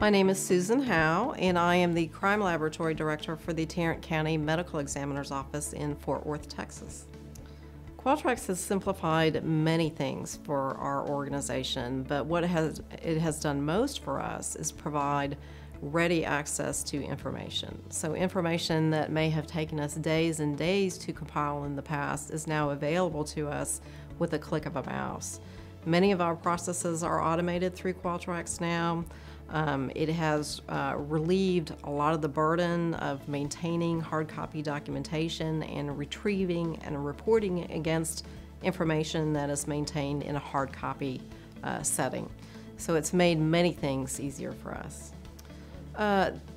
My name is Susan Howe, and I am the Crime Laboratory Director for the Tarrant County Medical Examiner's Office in Fort Worth, Texas. Qualtrax has simplified many things for our organization, but what it has done most for us is provide ready access to information. So information that may have taken us days and days to compile in the past is now available to us with a click of a mouse. Many of our processes are automated through Qualtrax now. It has relieved a lot of the burden of maintaining hard copy documentation and retrieving and reporting against information that is maintained in a hard copy setting. So it's made many things easier for us.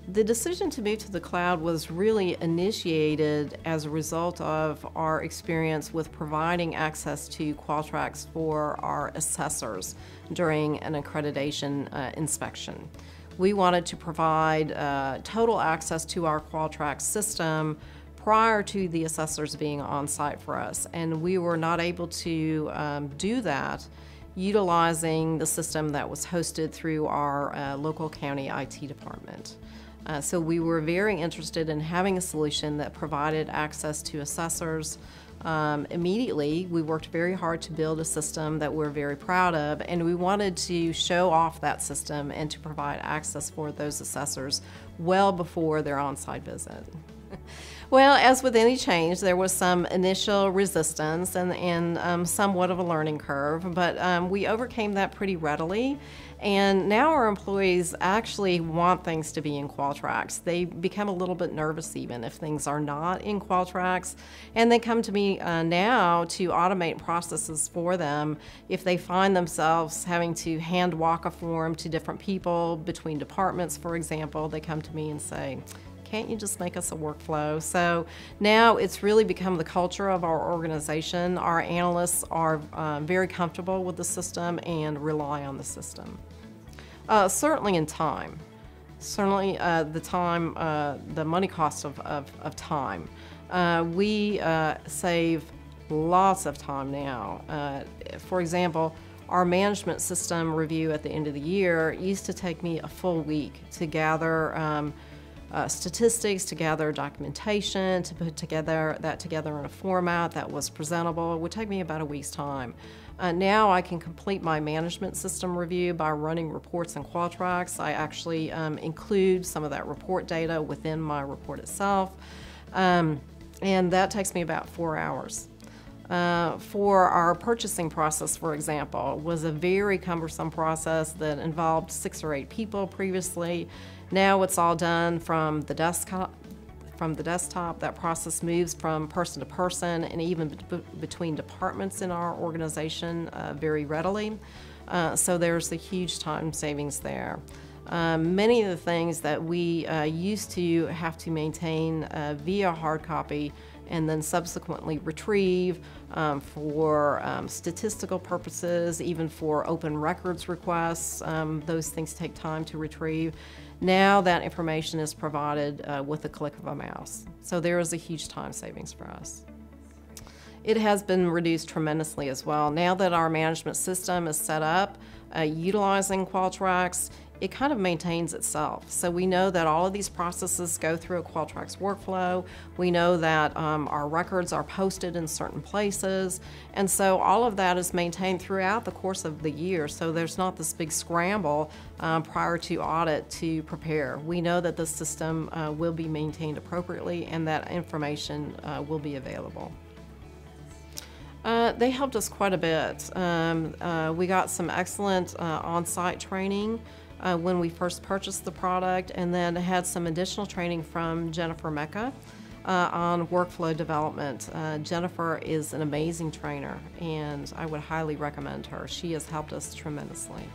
The decision to move to the cloud was really initiated as a result of our experience with providing access to Qualtrax for our assessors during an accreditation inspection. We wanted to provide total access to our Qualtrax system prior to the assessors being on site for us, and we were not able to do that utilizing the system that was hosted through our local county IT department. So we were very interested in having a solution that provided access to assessors. Immediately, we worked very hard to build a system that we're very proud of, and we wanted to show off that system and to provide access for those assessors well before their on-site visit. Well, as with any change, there was some initial resistance and somewhat of a learning curve, but we overcame that pretty readily. And now our employees actually want things to be in Qualtrax. They become a little bit nervous even if things are not in Qualtrax, and they come to me now to automate processes for them. If they find themselves having to hand walk a form to different people between departments, for example, they come to me and say, "Can't you just make us a workflow?" So now it's really become the culture of our organization. Our analysts are very comfortable with the system and rely on the system. Certainly in time. Certainly the money cost of time. We save lots of time now. For example, our management system review at the end of the year used to take me a full week to gather statistics, to gather documentation, to put together in a format that was presentable. It would take me about a week's time. Now I can complete my management system review by running reports in Qualtrax. I actually include some of that report data within my report itself, and that takes me about 4 hours. For our purchasing process, for example, was a very cumbersome process that involved 6 or 8 people previously. Now it's all done from the desktop. That process moves from person to person and even between departments in our organization very readily. So there's a huge time savings there. Many of the things that we used to have to maintain via hard copy and then subsequently retrieve for statistical purposes, even for open records requests. Those things take time to retrieve. Now that information is provided with a click of a mouse. So there is a huge time savings for us. It has been reduced tremendously as well. Now that our management system is set up utilizing Qualtrax, it kind of maintains itself. So we know that all of these processes go through a Qualtrax workflow. We know that our records are posted in certain places. And so all of that is maintained throughout the course of the year. So there's not this big scramble prior to audit to prepare. We know that the system will be maintained appropriately and that information will be available. They helped us quite a bit. We got some excellent on-site training when we first purchased the product, and then had some additional training from Jennifer Mecca on workflow development. Jennifer is an amazing trainer, and I would highly recommend her. She has helped us tremendously.